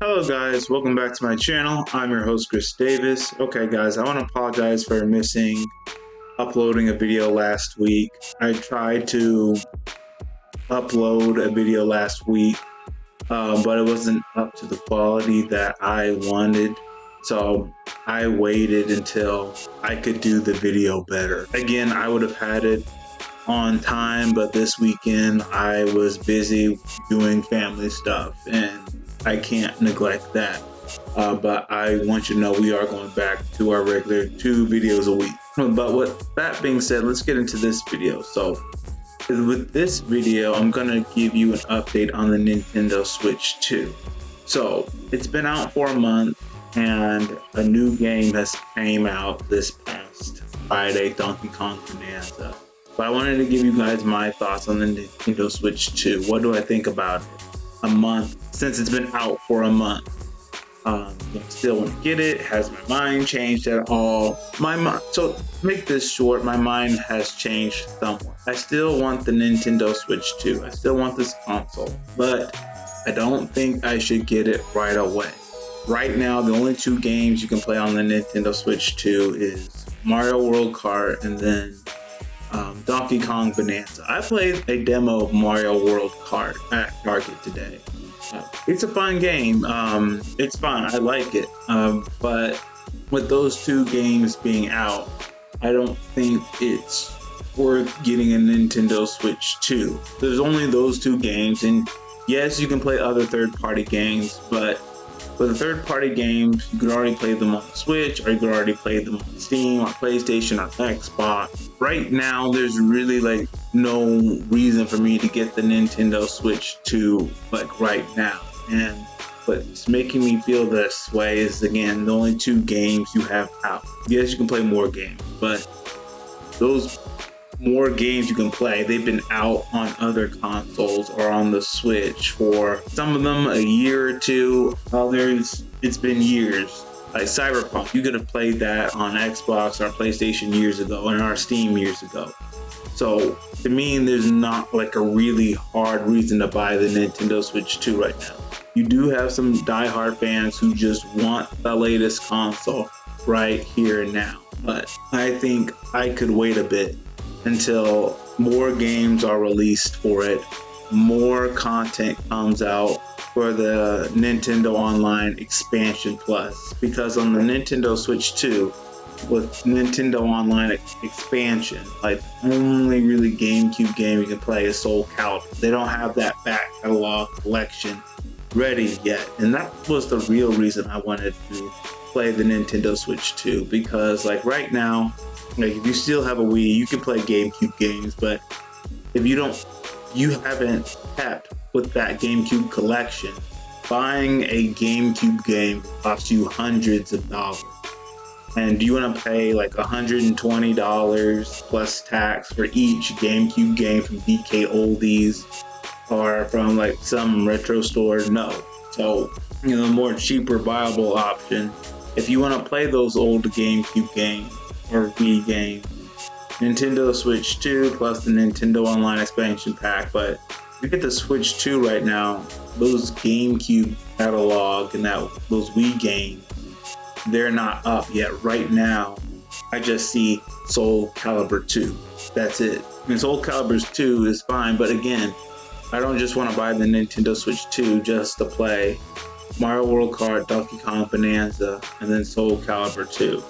Hello guys, welcome back to my channel. I'm your host Chris Davis. Okay guys, I want to apologize for missing uploading a video last week. I tried to upload a video last week, but it wasn't up to the quality that I wanted. So I waited until I could do the video better. Again, I would have had it on time, but this weekend I was busy doing family stuff and I can't neglect that. But I want you to know we are going back to our regular 2 videos a week. But with that being said, let's get into this video. So with this video, I'm gonna give you an update on the Nintendo Switch 2. So it's been out for a month and a new game has came out this past Friday, Donkey Kong Bonanza. But I wanted to give you guys my thoughts on the Nintendo Switch 2. What do I think about it? A month, since it's been out for a month. Still want to get it. Has my mind changed at all? So to make this short, my mind has changed somewhat. I still want the Nintendo Switch 2. I still want this console, but I don't think I should get it right away. Right now, the only 2 games you can play on the Nintendo Switch 2 is Mario World Kart and then Donkey Kong Bonanza. I played a demo of Mario World Kart at Target today. It's a fun game. It's fun. I like it. But with those 2 games being out, I don't think it's worth getting a Nintendo Switch 2. There's only those 2 games, and yes, you can play other third-party games, but for the third-party games, you could already play them on the Switch, or you could already play them on Steam, or PlayStation, or Xbox. Right now, there's really no reason for me to get the Nintendo Switch 2 right now. And what's making me feel this way is, again, the only 2 games you have out. Yes, you can play more games, but those more games you can play, they've been out on other consoles or on the Switch for some of them a year or 2, others it's been years. Like Cyberpunk, you could have played that on Xbox or PlayStation years ago and our Steam years ago. So to me, there's not a really hard reason to buy the Nintendo Switch 2 right now. You do have some diehard fans who just want the latest console right here and now, but I think I could wait a bit until more games are released for it, more content comes out for the Nintendo Online Expansion Plus. Because on the Nintendo Switch 2, with Nintendo Online Expansion, only really GameCube game you can play is Soul Calibur. They don't have that back catalog collection ready yet, and that was the real reason I wanted to play the Nintendo Switch 2, because right now, if you still have a Wii, you can play GameCube games, but if you haven't tapped with that GameCube collection, buying a GameCube game costs you hundreds of dollars. And do you want to pay $120 plus tax for each GameCube game from DK Oldies or from some retro store? No. So, the more cheaper, viable option, if you want to play those old GameCube games or Wii game, Nintendo Switch 2 plus the Nintendo Online Expansion Pack. But if you get the Switch 2 right now, those GameCube catalog and those Wii games, they're not up yet. Right now, I just see Soul Calibur 2. That's it. Soul Calibur 2 is fine, but again, I don't just want to buy the Nintendo Switch 2 just to play Mario World Kart, Donkey Kong Bonanza, and then Soul Calibur 2.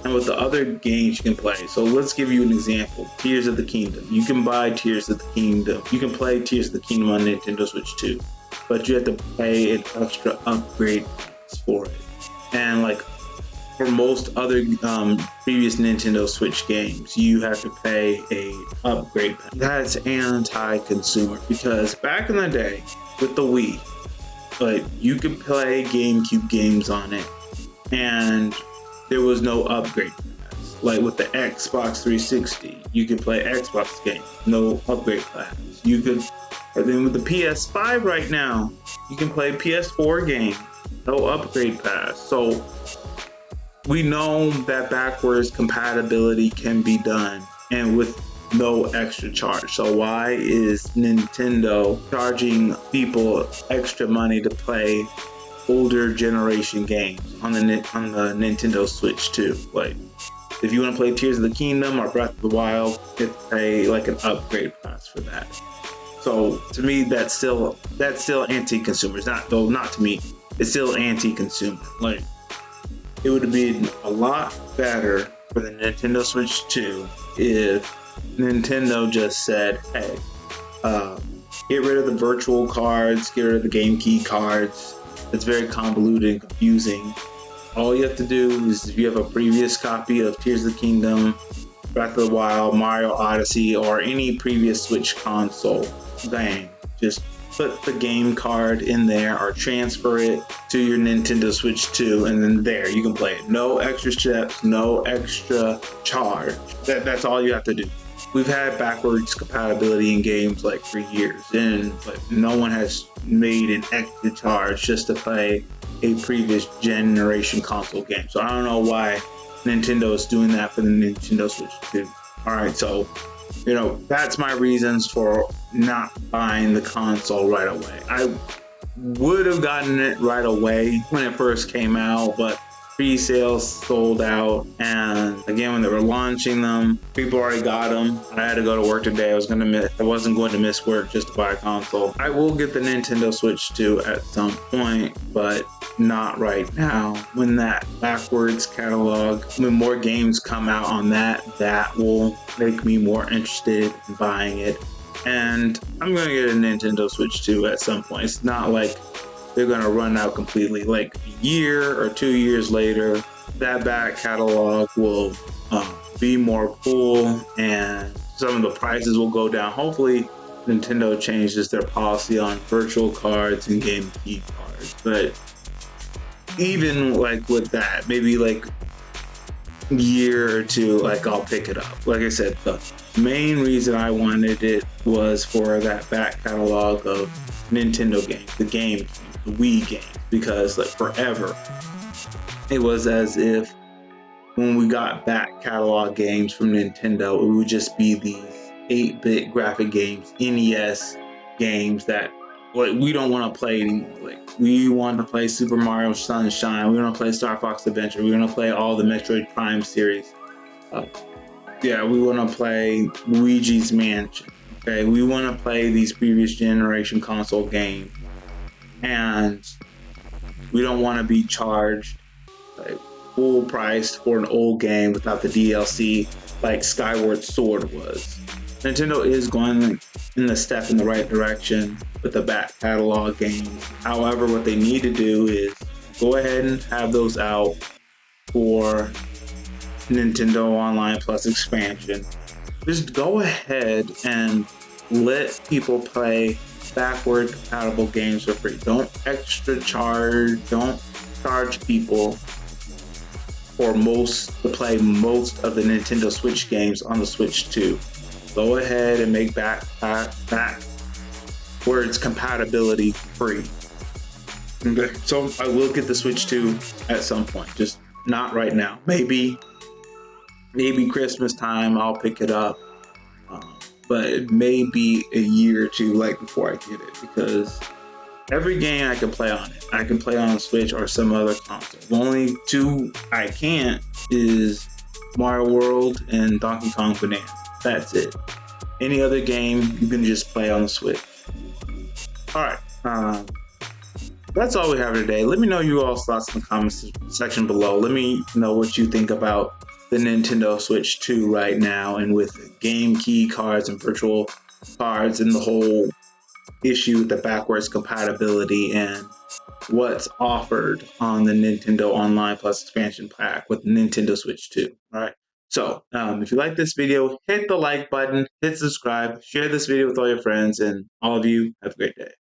And with the other games you can play. So let's give you an example. Tears of the Kingdom. You can buy Tears of the Kingdom. You can play Tears of the Kingdom on Nintendo Switch 2, but you have to pay an extra upgrade for it. And for most other previous Nintendo Switch games, you have to pay a upgrade. That's anti-consumer, because back in the day with the Wii, you could play GameCube games on it, and there was no upgrade pass. With the Xbox 360, you could play Xbox games, no upgrade pass. And then with the PS5 right now, you can play PS4 games, no upgrade pass. So we know that backwards compatibility can be done, and with no extra charge. So why is Nintendo charging people extra money to play older generation games on the Nintendo Switch too. Like, if you want to play Tears of the Kingdom or Breath of the Wild, it's an upgrade pass for that. So to me, that's still anti-consumer. It's not to me. It's still anti-consumer. Like, it would have been a lot better for the Nintendo Switch 2 if Nintendo just said, "Hey, get rid of the virtual cards, get rid of the game key cards. It's very convoluted and confusing. All you have to do is, if you have a previous copy of Tears of the Kingdom, Breath of the Wild, Mario Odyssey, or any previous Switch console game, just put the game card in there or transfer it to your Nintendo Switch 2, and then there you can play it. No extra steps, no extra charge. That's all you have to do." We've had backwards compatibility in games like for years, and no one has made an extra charge just to play a previous generation console game. So I don't know why Nintendo is doing that for the Nintendo Switch 2. All right, so that's my reasons for not buying the console right away. I would have gotten it right away when it first came out, but pre-sales sold out, and again, when they were launching them, people already got them. I had to go to work today. I wasn't going to miss work just to buy a console. I will get the Nintendo Switch 2 at some point, but not right now. When that backwards catalog, when more games come out on that will make me more interested in buying it. And I'm gonna get a Nintendo Switch 2 at some point. It's not like they're gonna run out completely. Like a year or 2 years later, that back catalog will be more full, and some of the prices will go down. Hopefully, Nintendo changes their policy on virtual cards and game key cards. But even with that, maybe a year or two, I'll pick it up. Like I said, the main reason I wanted it was for that back catalog of Nintendo games, the game, the Wii games, because forever it was as if when we got back catalog games from Nintendo, it would just be these 8-bit graphic games, NES games that we don't want to play anymore. We want to play Super Mario Sunshine, we want to play Star Fox Adventure, we want to play all the Metroid Prime series. We want to play Luigi's Mansion. Okay, we want to play these previous generation console games, and we don't want to be charged full price for an old game without the DLC like Skyward Sword was. Nintendo is going in the right direction with the back catalog games. However, what they need to do is go ahead and have those out for Nintendo Online Plus expansion. Just go ahead and let people play backward compatible games for free. Don't charge people to play most of the Nintendo Switch games on the Switch 2. Go ahead and make backwards compatibility free. Okay, so I will get the Switch 2 at some point, just not right now. Maybe Christmas time I'll pick it up, but it may be a year or two before I get it, because every game I can play on it. I can play on a Switch or some other console. The only two I can't is Mario World and Donkey Kong Banana. That's it. Any other game you can just play on the Switch. Alright, that's all we have today. Let me know your all's thoughts in the comments section below. Let me know what you think about the Nintendo Switch 2 right now, and with game key cards and virtual cards and the whole issue with the backwards compatibility and what's offered on the Nintendo Online Plus expansion pack with Nintendo Switch 2. All right. So if you like this video, hit the like button, hit subscribe, share this video with all your friends, and all of you have a great day.